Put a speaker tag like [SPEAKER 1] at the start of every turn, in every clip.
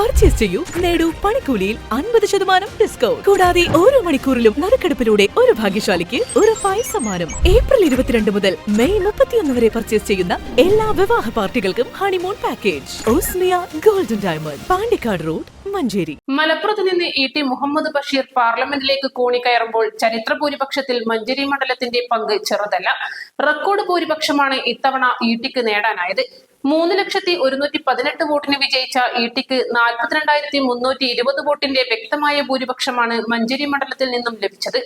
[SPEAKER 1] Purchase ചെയ്യൂ, നേടൂ പണിക്കൂലിയിൽ 50% ഡിസ്കൗണ്ട്. കൂടാതെ ഓരോ മണിക്കൂറിലും നറുക്കെടുപ്പിലൂടെ ഒരു ഭാഗ്യശാലിക്ക് ഉറപ്പായ സമ്മാനം. ഏപ്രിൽ 22 മുതൽ മെയ് 31 വരെ പർച്ചേസ് ചെയ്യുന്ന എല്ലാ വിവാഹ പാർട്ടികൾക്കും honeymoon package. Osmiya golden diamond, Pandikkad road, Manjeri.
[SPEAKER 2] മലപ്പുറത്ത് നിന്ന് ഇ.ടി. മുഹമ്മദ് ബഷീർ പാർലമെന്റിലേക്ക് കോണിക്കയറുമ്പോൾ ചരിത്ര ഭൂരിപക്ഷത്തിൽ മഞ്ചേരി മണ്ഡലത്തിന്റെ പങ്ക് ചെറുതല്ല. റെക്കോർഡ് ഭൂരിപക്ഷമാണ് ഇത്തവണ ഇ.ടിക്ക് നേടാനായത്. 3,118,000 വോട്ടിന് വിജയിച്ച ഇ.ടിക്ക് 42,320 വോട്ടിന്റെ വ്യക്തമായ ഭൂരിപക്ഷമാണ് മഞ്ചേരി മണ്ഡലത്തിൽ നിന്നും ലഭിച്ചത്.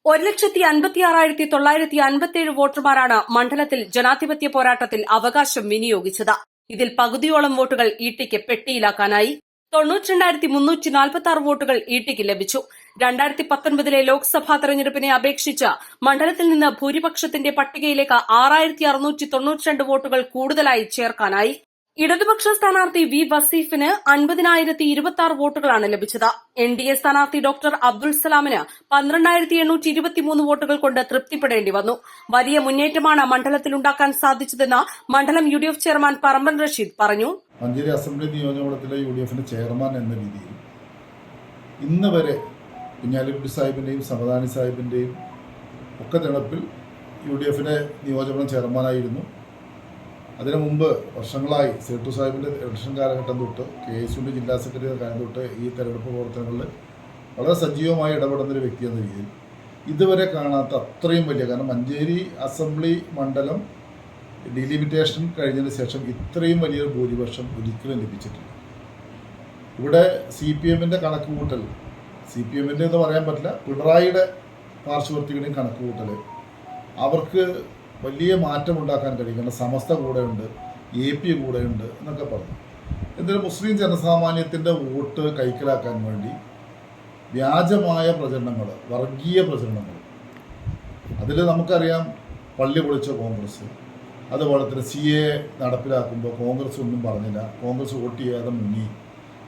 [SPEAKER 3] 1,56,957 വോട്ടർമാരാണ് മണ്ഡലത്തിൽ ജനാധിപത്യ പോരാട്ടത്തിൽ അവകാശം വിനിയോഗിച്ചത്. ഇതിൽ പകുതിയോളം വോട്ടുകൾ ഇ.ടിക്ക് പെട്ടിയിലാക്കാനായി. 92,346 വോട്ടുകൾ ഇ.ടിക്ക് ലഭിച്ചു. 2019 ലോക്സഭാ തെരഞ്ഞെടുപ്പിനെ അപേക്ഷിച്ച് മണ്ഡലത്തിൽ നിന്ന് ഭൂരിപക്ഷത്തിന്റെ പട്ടികയിലേക്ക് 6,692 വോട്ടുകൾ കൂടുതലായി ചേർക്കാനായി. ഇടതുപക്ഷ സ്ഥാനാർത്ഥി വി വസീഫിന് 50,026 വോട്ടുകളാണ് ലഭിച്ചത്. എൻ.ഡി.എ സ്ഥാനാർത്ഥി ഡോക്ടർ അബ്ദുൾ സലാമിന് 12,823 വോട്ടുകൾ കൊണ്ട് തൃപ്തിപ്പെടേണ്ടി വന്നു. വലിയ മുന്നേറ്റമാണ് മണ്ഡലത്തിലുണ്ടാക്കാൻ സാധിച്ചതെന്ന് മണ്ഡലം യു.ഡി.എഫ് ചെയർമാൻ പറമ്പൻ റഷീദ് പറഞ്ഞു.
[SPEAKER 4] മഞ്ചേരി അസംബ്ലി നിയോജകമണ്ഡലത്തിലെ യു.ഡി.എഫിന്റെ ചെയർമാൻ എന്ന രീതിയിൽ ഇന്ന് വരെ കുഞ്ഞാലിക്കുട്ടി സാഹിബിന്റെയും സമദാനി സാഹിബിന്റെയും ഒക്കെ തെരഞ്ഞെടുപ്പിൽ യു.ഡി.എഫിന്റെ നിയോജകമണ്ഡലം ചെയർമാനായിരുന്നു. അതിനു മുമ്പ് വർഷങ്ങളായി സേട്ടു സാഹിബിൻ്റെ ഇലക്ഷൻ കാലഘട്ടം തൊട്ട് കെ.എസ്.യുവിൻ്റെ ജില്ലാ സെക്രട്ടറി കാലം തൊട്ട് ഈ തെരഞ്ഞെടുപ്പ് പ്രവർത്തനങ്ങളിൽ വളരെ സജീവമായി ഇടപെടുന്നൊരു വ്യക്തി എന്ന രീതിയിൽ ഇതുവരെ കാണാത്ത അത്രയും വലിയ, കാരണം മഞ്ചേരി അസംബ്ലി മണ്ഡലം ഡിലിമിറ്റേഷൻ കഴിഞ്ഞതിന് ശേഷം ഇത്രയും വലിയൊരു ഭൂരിപക്ഷം ഒരിക്കലും ലഭിച്ചിട്ടില്ല. ഇവിടെ CPM-ൻ്റെ കണക്കുകൂട്ടൽ, CPM-ൻ്റെ എന്ന് പറയാൻ പറ്റില്ല, പിണറായിയുടെ പാർശ്വവർത്തികളുടെയും കണക്കുകൂട്ടൽ അവർക്ക് വലിയ മാറ്റമുണ്ടാക്കാൻ കഴിയും. കാരണം സമസ്ത കൂടെയുണ്ട്, AP കൂടെയുണ്ട് എന്നൊക്കെ പറഞ്ഞു. എന്നാൽ മുസ്ലിം ജനസാമാന്യത്തിൻ്റെ വോട്ട് കൈക്കലാക്കാൻ വേണ്ടി വ്യാജമായ പ്രചരണങ്ങൾ, വർഗീയ പ്രചരണങ്ങൾ, അതിൽ നമുക്കറിയാം പള്ളി പൊളിച്ച കോൺഗ്രസ്, അതുപോലെ തന്നെ CA നടപ്പിലാക്കുമ്പോൾ കോൺഗ്രസ് ഒന്നും പറഞ്ഞില്ല, കോൺഗ്രസ് വോട്ട് ചെയ്യാതെ മുങ്ങി,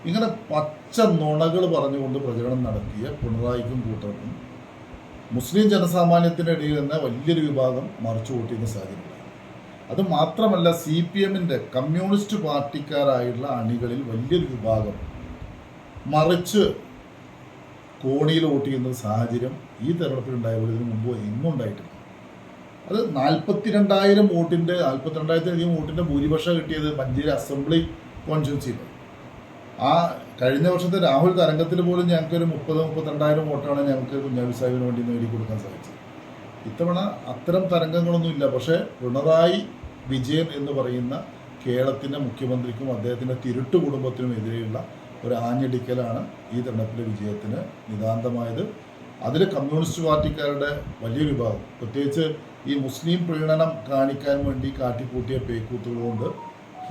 [SPEAKER 4] ഇങ്ങനെ പച്ച നുണകൾ പറഞ്ഞുകൊണ്ട് പ്രചരണം നടത്തിയ പിണറായിക്കും കൂട്ടർക്കും മുസ്ലിം ജനസാമാന്യത്തിൻ്റെ ഇടയിൽ തന്നെ വലിയൊരു വിഭാഗം മറിച്ചു വോട്ട് ചെയ്യുന്ന സാഹചര്യം. അത് മാത്രമല്ല CPM-ൻ്റെ കമ്മ്യൂണിസ്റ്റ് പാർട്ടിക്കാരായുള്ള അണികളിൽ വലിയൊരു വിഭാഗം മറിച്ച് കോണിയിൽ വോട്ട് ചെയ്യുന്ന സാഹചര്യം ഈ തെരഞ്ഞെടുപ്പിലുണ്ടായ പോലെ ഇതിനു മുമ്പ് എങ്ങും ഉണ്ടായിട്ടില്ല. അത് 42,000 വോട്ടിൻ്റെ 42,000 വോട്ടിൻ്റെ ഭൂരിപക്ഷം കിട്ടിയത് മഞ്ചേരി അസംബ്ലി കോൺസ്റ്റിറ്റ്യുവൻസിയിൽ. ആ കഴിഞ്ഞ വർഷത്തെ രാഹുൽ തരംഗത്തിൽ പോലും ഞങ്ങൾക്കൊരു 30,000-32,000 വോട്ടാണ് ഞങ്ങൾക്ക് കുഞ്ഞാലി സാഹിബിന് വേണ്ടി നേടിക്കൊടുക്കാൻ സാധിച്ചത്. ഇത്തവണ അത്തരം തരംഗങ്ങളൊന്നും ഇല്ല. പക്ഷേ പിണറായി വിജയൻ എന്ന് പറയുന്ന കേരളത്തിൻ്റെ മുഖ്യമന്ത്രിക്കും അദ്ദേഹത്തിൻ്റെ തിരുട്ട് കുടുംബത്തിനും എതിരെയുള്ള ഒരു ആഞ്ഞടിക്കലാണ് ഈ തെരഞ്ഞെടുപ്പിലെ വിജയത്തിന് നിതാന്തമായത്. അതിൽ കമ്മ്യൂണിസ്റ്റ് പാർട്ടിക്കാരുടെ വലിയൊരു വിഭാഗം, പ്രത്യേകിച്ച് ഈ മുസ്ലിം പ്രീണനം കാണിക്കാൻ വേണ്ടി കാട്ടിക്കൂട്ടിയ പേക്കൂത്തുകളുകൊണ്ട്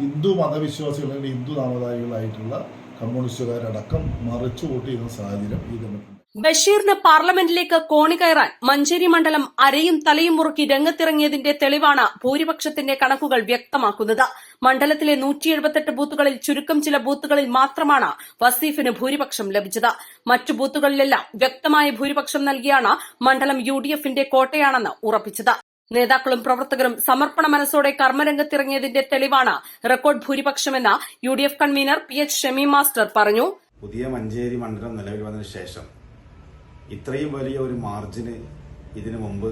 [SPEAKER 4] ഹിന്ദു മതവിശ്വാസികൾ അല്ലെങ്കിൽ ഹിന്ദു നാമധാരികളായിട്ടുള്ള കമ്മ്യൂണിസ്റ്റുകാരടക്കം മറിച്ചു വോട്ട് ചെയ്യുന്ന സാഹചര്യം ഈ തെരഞ്ഞെടുപ്പിൽ.
[SPEAKER 3] ബഷീറിന് പാർലമെന്റിലേക്ക് കോണി കയറാൻ മഞ്ചേരി മണ്ഡലം അരയും തലയും മുറുക്കി രംഗത്തിറങ്ങിയതിന്റെ തെളിവാണ് ഭൂരിപക്ഷത്തിന്റെ കണക്കുകൾ വ്യക്തമാക്കുന്നത്. മണ്ഡലത്തിലെ 178 ബൂത്തുകളിൽ ചുരുക്കം ചില ബൂത്തുകളിൽ മാത്രമാണ് വസീഫിന് ഭൂരിപക്ഷം ലഭിച്ചത്. മറ്റു ബൂത്തുകളിലെല്ലാം വ്യക്തമായ ഭൂരിപക്ഷം നൽകിയാണ് മണ്ഡലം യു.ഡി.എഫിന്റെ കോട്ടയാണെന്ന് ഉറപ്പിച്ചത്. നേതാക്കളും പ്രവർത്തകരും സമർപ്പണ മനസ്സോടെ കർമ്മരംഗത്തിറങ്ങിയതിന്റെ തെളിവാണ് റെക്കോർഡ് ഭൂരിപക്ഷമെന്ന് UDF convener PH Shameem master പറഞ്ഞു.
[SPEAKER 5] പുതിയ മഞ്ചേരി മണ്ഡലം നിലവിൽ വന്നതിന് ശേഷം ഇത്രയും വലിയ ഒരു മാർജിന് ഇതിനു മുമ്പ്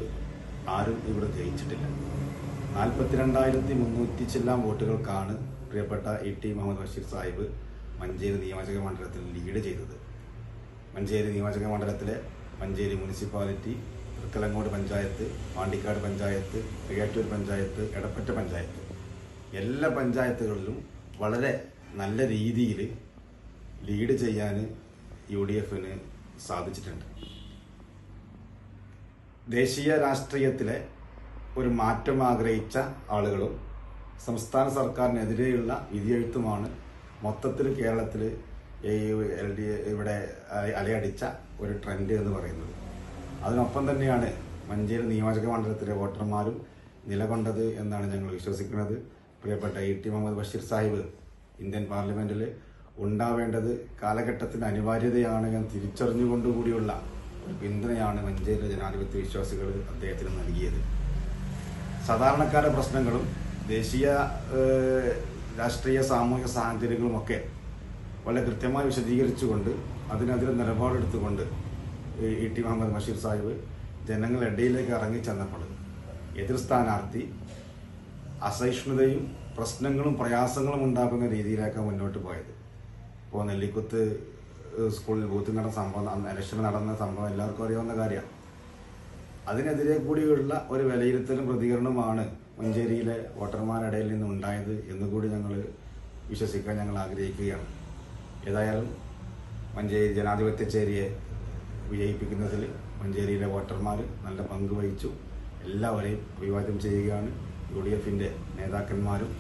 [SPEAKER 5] ആരും ഇവിടെ ജയിച്ചിട്ടില്ല. 42,300 ചില്ലാം വോട്ടുകൾക്കാണ് പ്രിയപ്പെട്ട ഇ.ടി. മുഹമ്മദ് ബഷീർ സാഹിബ് മഞ്ചേരി നിയോജക മണ്ഡലത്തിൽ ലീഡ് ചെയ്തത്. മഞ്ചേരി നിയോജക മണ്ഡലത്തിലെ മഞ്ചേരി മുനിസിപ്പാലിറ്റി, തൃക്കലങ്ങോട് പഞ്ചായത്ത്, പാണ്ടിക്കാട് പഞ്ചായത്ത്, കിഴാറ്റൂർ പഞ്ചായത്ത്, എടപ്പറ്റ പഞ്ചായത്ത്, എല്ലാ പഞ്ചായത്തുകളിലും വളരെ നല്ല രീതിയിൽ ലീഡ് ചെയ്യാൻ യു.ഡി.എഫിന് സാധിച്ചിട്ടുണ്ട്. ദേശീയ രാഷ്ട്രീയത്തിലെ ഒരു മാറ്റം ആഗ്രഹിച്ച ആളുകളും സംസ്ഥാന സർക്കാരിനെതിരെയുള്ള വിധിയെഴുത്തുമാണ് മൊത്തത്തിൽ കേരളത്തിൽ ഇവിടെ അലയടിച്ച ഒരു ട്രെൻഡ് എന്ന് പറയുന്നത്. അതിനൊപ്പം തന്നെയാണ് മഞ്ചേരി നിയോജക മണ്ഡലത്തിലെ വോട്ടർമാരും നിലകൊണ്ടത് എന്നാണ് ഞങ്ങൾ വിശ്വസിക്കുന്നത്. പ്രിയപ്പെട്ട ഇ.ടി. മുഹമ്മദ് ബഷീർ സാഹിബ് ഇന്ത്യൻ പാർലമെന്റിൽ ഉണ്ടാവേണ്ടത് കാലഘട്ടത്തിന്റെ അനിവാര്യതയാണ് എന്ന് തിരിച്ചറിഞ്ഞുകൊണ്ടുകൂടിയുള്ള ഒരു പിന്തുണയാണ് മഞ്ചേരി ജനാധിപത്യ വിശ്വാസികൾ അദ്ദേഹത്തിന് നൽകിയത്. സാധാരണക്കാരുടെ പ്രശ്നങ്ങളും ദേശീയ രാഷ്ട്രീയ സാമൂഹിക സാഹചര്യങ്ങളുമൊക്കെ വളരെ കൃത്യമായി വിശദീകരിച്ചുകൊണ്ട് അതിനെതിരെ നിലപാടെടുത്തുകൊണ്ട് ഇ.ടി. മുഹമ്മദ് ബഷീർ സാഹിബ് ജനങ്ങളുടെ ഇടയിലേക്ക് ഇറങ്ങി ചെന്നപ്പോൾ എതിർ സ്ഥാനാർത്ഥി അസഹിഷ്ണുതയും പ്രശ്നങ്ങളും പ്രയാസങ്ങളും ഉണ്ടാക്കുന്ന രീതിയിലേക്കാണ് മുന്നോട്ട് പോയത്. ഇപ്പോൾ നെല്ലിക്കുത്ത് സ്കൂളിൽ ബൂത്തിൽ നടന്ന സംഭവം, ഇലക്ഷൻ നടന്ന സംഭവം എല്ലാവർക്കും അറിയാവുന്ന കാര്യമാണ്. അതിനെതിരെ കൂടിയുള്ള ഒരു വിലയിരുത്തലും പ്രതികരണവുമാണ് മഞ്ചേരിയിലെ വോട്ടർമാരുടെ ഇടയിൽ നിന്ന് ഉണ്ടായത് എന്നുകൂടി ഞങ്ങൾ വിശ്വസിക്കാൻ ഞങ്ങൾ ആഗ്രഹിക്കുകയാണ്. ഏതായാലും മഞ്ചേരി ജനാധിപത്യച്ചേരിയെ വിജയിപ്പിക്കുന്നതിൽ മഞ്ചേരിയിലെ വോട്ടർമാർ നല്ല പങ്ക് വഹിച്ചു. എല്ലാവരെയും അഭിവാദ്യം ചെയ്യുകയാണ്. UDFന്റെ നേതാക്കന്മാരും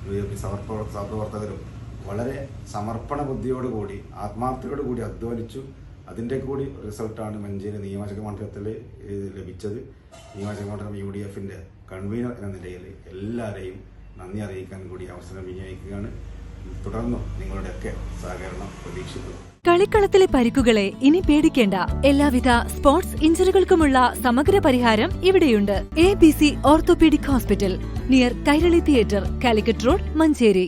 [SPEAKER 5] UDF സഹപ്രവർത്തകരും വളരെ സമർപ്പണ ബുദ്ധിയോടുകൂടി ആത്മാർത്ഥതയോടുകൂടി അധ്വാനിച്ചു. അതിൻ്റെ കൂടി റിസൾട്ടാണ് മഞ്ചേരി നിയോജക മണ്ഡലത്തിൽ ലഭിച്ചത്. നിയോജക മണ്ഡലം UDFന്റെ കൺവീനർ എന്ന നിലയിൽ എല്ലാവരെയും നന്ദി അറിയിക്കാൻ കൂടി അവസരം വിനിയോഗിക്കുകയാണ്. തുടർന്നും നിങ്ങളുടെയൊക്കെ സഹകരണം പ്രതീക്ഷിക്കുന്നു.
[SPEAKER 6] കളിക്കളത്തിലെ പരിക്കുകളെ ഇനി പേടിക്കേണ്ട. എല്ലാവിധ സ്പോർട്സ് ഇഞ്ചുറികൾക്കുമുള്ള സമഗ്ര പരിഹാരം ഇവിടെയുണ്ട്. ABC orthopaedic hospital, near Kairali theatre, Calicut road, Manjeri.